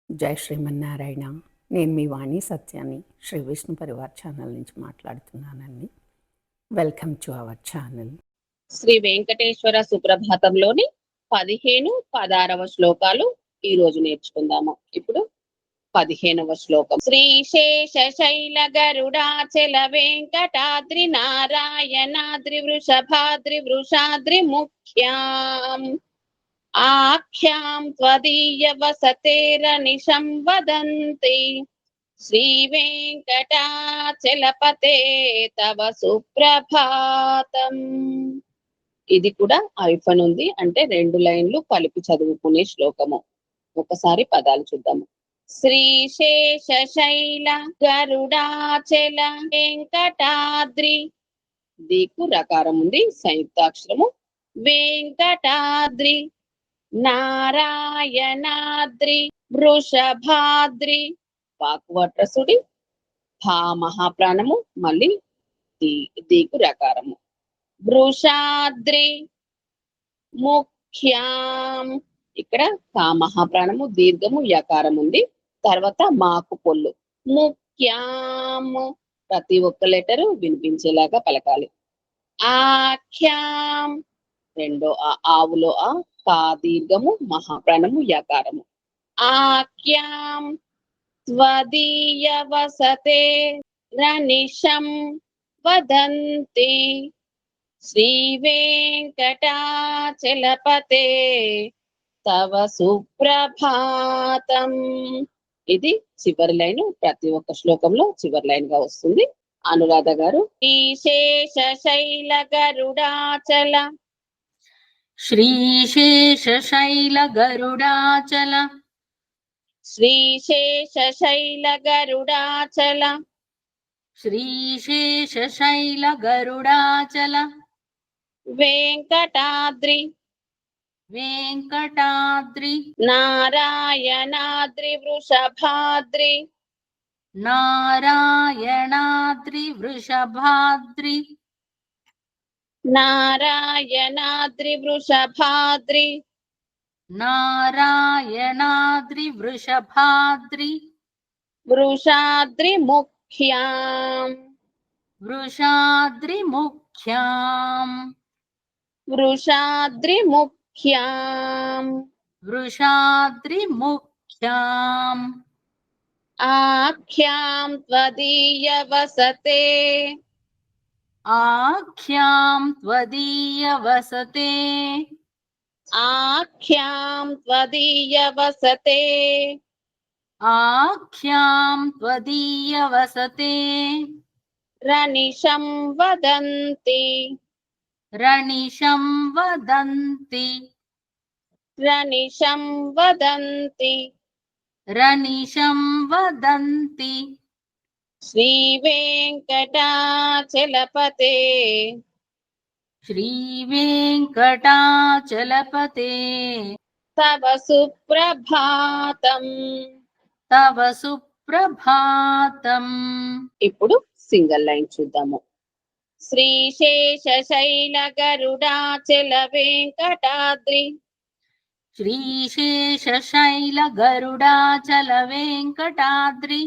జై శ్రీమన్నారాయణ. నేను మీ వాణి సత్యాన్ని శ్రీ విష్ణు పరివార్ ఛానల్ నుంచి మాట్లాడుతున్నానండి. Welcome to our channel. Sri Venkateswara సుప్రభాతంలోని 15-16వ శ్లోకాలు ఈ రోజు నేర్చుకుందాము. ఇప్పుడు 15వ శ్లోకం. శ్రీశేష శైల గరుడాచల వెంకటాద్రి నారాయణాద్రి వృషభాద్రి వృషాద్రి ముఖ్యాం ఆఖ్యాం త్వదీయ వసతేరనిశం వదంతి శ్రీ వెంకటాచలపతే తవ సుప్రభాతం. ఇది కూడా ఐఫన్ ఉంది, అంటే 2 లైన్లు కలిపి చదువుకునే శ్లోకము. ఒకసారి పదాలు చూద్దాము. శ్రీశేష శైల గరుడాచల వెంకటాద్రి, దీకు రకారం ఉంది, సంయుక్తాక్షరము. వెంకటాద్రి నారాయణాద్రి వృషభాద్రి, వాక్వట్రసుడి, భా మహాప్రాణము, మళ్ళీ దీకు రకారము. వృషాద్రి ముఖ్యాం, ఇక్కడ కా మహాప్రాణము, దీర్ఘము, యకారం ఉంది, తర్వాత మాకు పొల్లు. ముఖ్యాం, ప్రతి ఒక్క లెటరు వినిపించేలాగా పలకాలి. ఆఖ్యాం, రెండో ఆవులో ఆ, కా దీర్ఘము, మహాప్రాణము, యకారము. ఆఖ్యాం త్వదీయ వసతే రనిశం వదంతి శ్రీ వెంకటాచలపతే తవ సుప్రభాతం. ఇది చివరి లైన్, ప్రతి ఒక్క శ్లోకంలో చివరి లైన్ గా వస్తుంది. అనురాధ గారు. శ్రీశేష శైల గరుడాచల, శ్రీశేష శైల గరుడాచల, శ్రీశేష శైల గరుడాచల, శ్రీశేష శైల గరుడాచల, వెంకటాద్రి వెంకటాద్రి నారాయణాద్రి వృషభాద్రి, నారాయణాద్రి వృషభాద్రి, నారాయణాద్రి వృషభాద్రి, నారాయణాద్రి వృషభాద్రి, వృషాద్రి ముఖ్యాం, వృషాద్రి ముఖ్యాం, వృషాద్రి ముఖ్యాం. వృషాద్రి ముఖ్యాం. ఆఖ్యాం త్వదీయ వసతే, ఆఖ్యాం త్వదీయ వసతే, ఆఖ్యాం త్వదీయ వసతే, ఆఖ్యాం త్వదీయ వసతే రనిశం వదంతి, రనిశం వదంతి, రనిశం వదంతి రనిశం వదంతి శ్రీ వెంకటాచలపతే, శ్రీ వెంకటాచలపతే తవ సుప్రభాతం. తవ సుప్రభాతం. ఇప్పుడు సింగిల్ లైన్ చూద్దాము. శ్రీశేష శైల గరుడాచల వెంకటాద్రి, శ్రీశేష శైల గరుడాచల వెంకటాద్రి,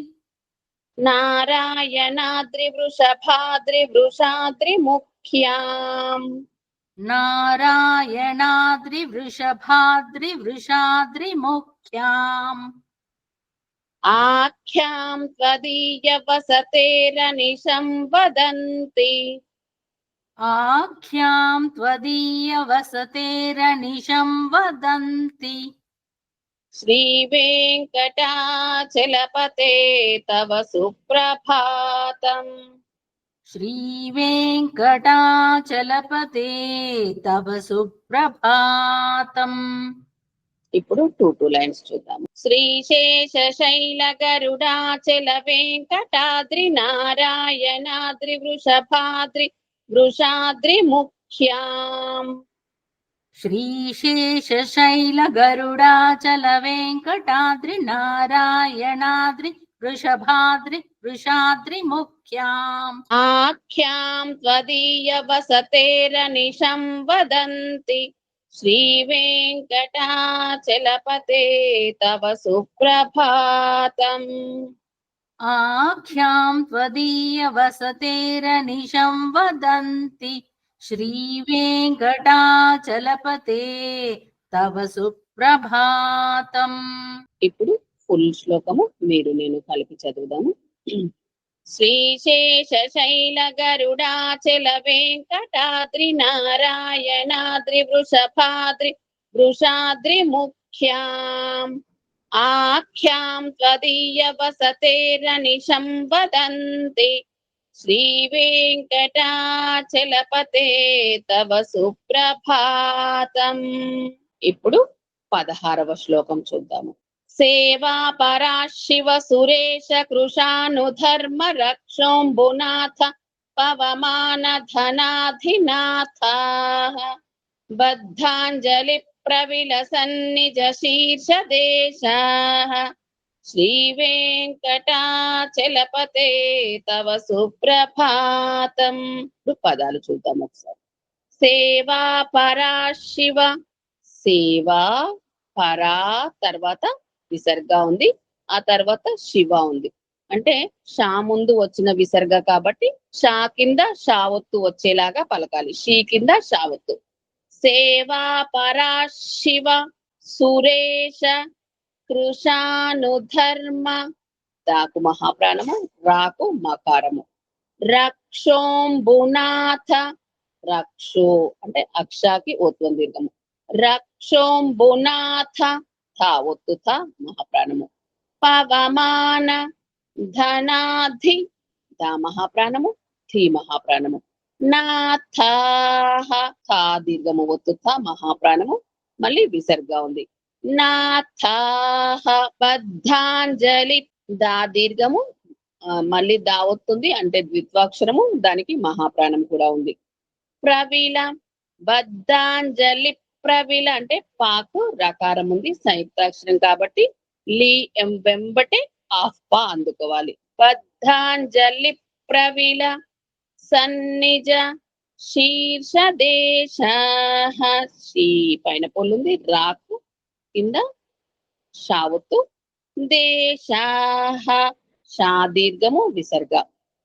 నారాయణాద్రి వృషభాద్రి వృషాద్రి ముఖ్యాం, నారాయణాద్రి వృషభాద్రి వృషాద్రి ముఖ్యాం. ఆఖ్యాం త్వదీయ వసతేరనిశం వదంతి, ఆఖ్యాం త్వదీయ వసతేరనిశం వదంతి శ్రీ వెంకటాచలపతే తవ సుప్రభాతం. శ్రీ వెంకటాచలపతే తవ సుప్రభాతం. ఇప్పుడు 2 లైన్స్ చూద్దాము. శ్రీశేష శైల గరుడాచల వెంకటాద్రి నారాయణాద్రి వృషభాద్రి వృషాద్రి ముఖ్యాం, శ్రీశేష శైల గరుడాచల వెంకటాద్రి నారాయణాద్రి వృషభాద్రి వృషాద్రి ముఖ్యాం. ఆఖ్యాం త్వదీయ వసతేరనిశం వదంతి శ్రీవేంకటాచలపతే తవ సుప్రభాతం. ఆఖ్యాం త్వదీయ వసతేరనిశం వదంతి శ్రీవేంకటాచలపతే తవ సుప్రభాతం. ఇప్పుడు ఫుల్ శ్లోకము మీరు నేను కలిపి చదువుదాము. శ్రీశేష శైల గరుడాచల వెంకటాద్రి నారాయణాద్రి వృషభాద్రి వృషాద్రి ముఖ్యాం ఆఖ్యాం త్వదీయ వసతేరనిశం వదంతి శ్రీవేంకటాచలపతే తవ సుప్రభాతం. ఇప్పుడు 16వ శ్లోకం చూద్దాము. సేవా పరా శివ సురేశ కృషానుధర్మ రక్షోంబునాథ పవమాన ధనాధినాథ బద్ధాంజలి ప్రవిలసన్నిజ శీర్ష దేశ శ్రీవేంకటాచలపతే తవ సుప్రభాతం. పదాలు చూద్దాం ఒకసారి. సేవా పరా శివ, సేవా పరా తర్వాత విసర్గ ఉంది, ఆ తర్వాత శివ ఉంది. అంటే షా ముందు వచ్చిన విసర్గ కాబట్టి షా కింద షావత్తు వచ్చేలాగా పలకాలి, షీ కింద షావత్తు. సేవా పరా శివ సురేష కృషానుధర్మ, దాకు మహాప్రాణము, రాకు మకారము. రక్షోంబునాథ, రక్షో అంటే అక్షాకి ఓత్వం దీర్ఘము. రక్షోంబునాథ, థా ఒత్తు థా మహాప్రాణము. పవమాన ధనాధి, ధా మహాప్రాణము, ధీ మహాప్రాణము. నాథాహ, థా దీర్ఘము ఒత్తు థా మహాప్రాణము, మళ్ళీ విసర్గ ఉంది. నాథాహ బద్ధాంజలి, దా దీర్ఘము మళ్ళీ దా వస్తుంది అంటే ద్విత్వాక్షరము, దానికి మహాప్రాణం కూడా ఉంది. ప్రవిల, బద్ధాంజలి ప్రవిల అంటే పాకు రకారం ఉంది, సంయుక్తాక్షరం కాబట్టి లీ ఎం వెంబటే ఆఫ్ పా అందుకోవాలి. బద్ధాంజలి ప్రవిల సన్నిజ శీర్ష దేశ, శ్రీ పైన పొల్లుంది, రాకు కింద షావత్తు. దేశాహ, షా దీర్ఘము విసర్గ.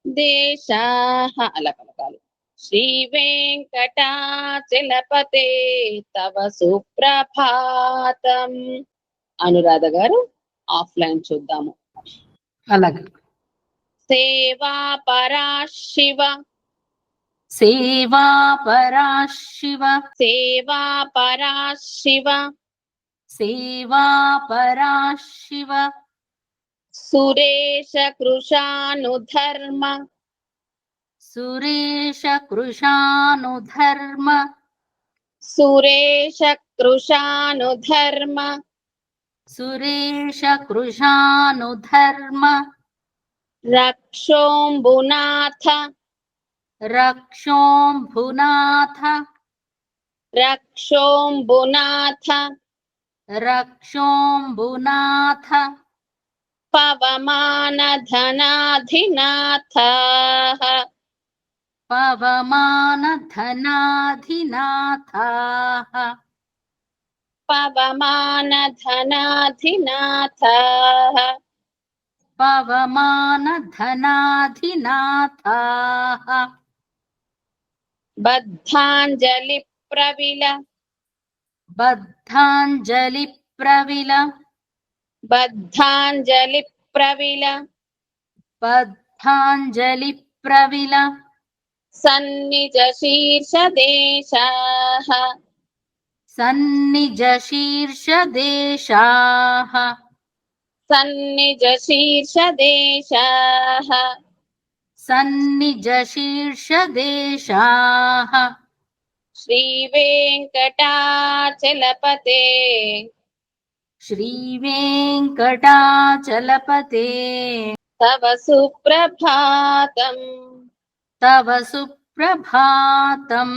దేశాహ అలా పలకాలి. శ్రీ వెంకటాచలపతే తవ సుప్రభాతం. అనురాధ గారు ఆఫ్లైన్ చూద్దాము. అలాగే. సేవా పరా శివ, సేవా పరా శివ, సేవా పరా శివ సేవా పరా శివ. సురేశ కృషానుధర్మ, సురేశ కృషానుధర్మ, సురేశ కృషానుధర్మ. సురేశ కృషానుధర్మ. రక్షోంబునాథ, రక్షోంబునాథ, రక్షోంబునాథ. రక్షోంబునాథ. పవమాన ధనాధినాథ, పవమాన ధనాధినాథ. పవమాన ధనాధినాథ. పవమాన ధనాధినాథ. బద్ధాంజలి ప్రవిల, బద్ధాంజలి ప్రవిల, బద్ధాంజలి ప్రవిల. బద్ధాంజలి ప్రవిల. సన్నిజ శీర్ష దేశ, సన్నిజ శీర్ష దేశాః. సన్నిజ శీర్ష దేశ. సన్నిజ శీర్ష దేశాః. శ్రీ వెంకటాచలపతే, శ్రీ వెంకటాచలపతే తవ సుప్రభాతం. తవ సుప్రభాతం.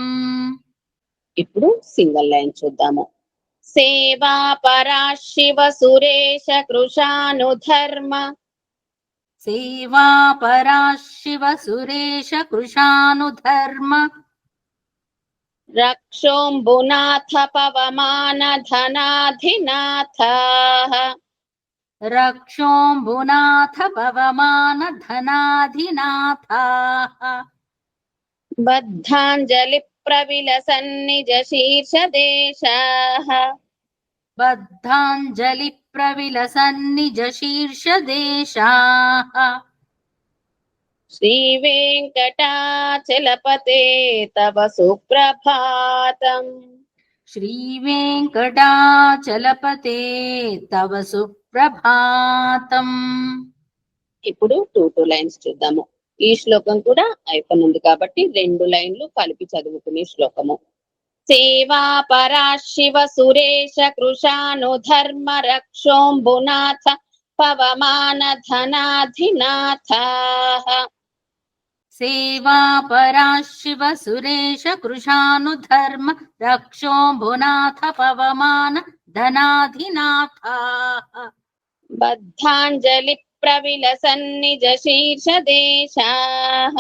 ఇప్పుడు సింగల్ లైన్ చూద్దాము. సేవా పరా శివ సురేశ కృషానుధర్మ, సేవా పరా శివ సురేశ కృషానుధర్మ. रक्षोऽम्बुनाथ पवमानधनाधिनाथः रक्षोऽम्बुनाथ पवमानधनाधिनाथाः बद्धाञ्जलिप्रविलसन्निजशीर्षदेशाः बद्धाञ्जलिप्रविलसन्निजशीर्षदेशाः श्रीवेङ्कटाचलपते तव सुप्रभातम् श्रीवेङ्कटाचलपते तव सुप्रभातम् ఇప్పుడు 2 లైన్స్ చూద్దాము. ఈ శ్లోకం కూడా అయిపోయింది కాబట్టి 2 లైన్లు కలిపి చదువుకునే శ్లోకము. సేవా పరా శివ సురేశ కృషాను ధర్మ రక్షోంబునాథ పవమాన ధనాధినాథ सेवा परा शिव सुरेश कृशानुधर्म रक्षोऽम्बुनाथ पवमान धनाधिनाथाः బద్ధాంజలి ప్రవిలసన్నిజ శీర్షదేశాః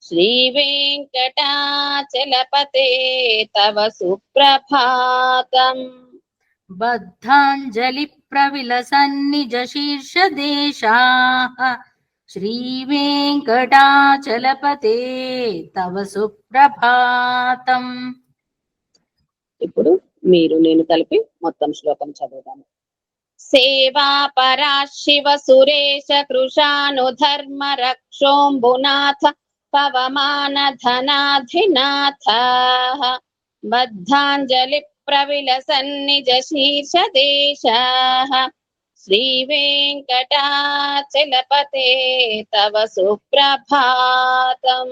శ్రీవేంకటాచలపతే తవ సుప్రభాతం. बद्धाञ्जलिप्रविलसन्निजशीर्षदेशाः श्रीवेङ्कटाचलपते तव सुप्रभातम् ఇప్పుడు మీరు నేను కలిపి మొత్తం శ్లోకం చదువుదాము. సేవా పరా శివ సురేశ కృషాను ధర్మ రక్షోంబునాథ పవమాన ధనాధినాథ బద్ధాంజలి ప్రవిలసన్నిజ శీర్షదేశాః శ్రీవేంకటాచలపతే తవ సుప్రభాతం.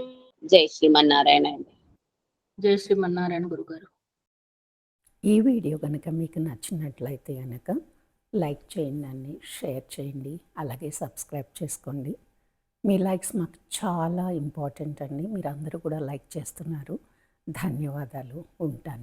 జై శ్రీమన్నారాయణ. जय श्रीमन्नारायण गुरुगाరు. ఈ వీడియో కనుక మీకు నచ్చినట్లయితే కనుక లైక్ చేయండి, షేర్ చేయండి, అలాగే సబ్స్క్రైబ్ చేసుకోండి. మీ లైక్స్ మాకు చాలా ఇంపార్టెంట్ అండి. మీరు అందరూ కూడా లైక్ చేస్తున్నారు. ధన్యవాదాలు. ఉంటాను.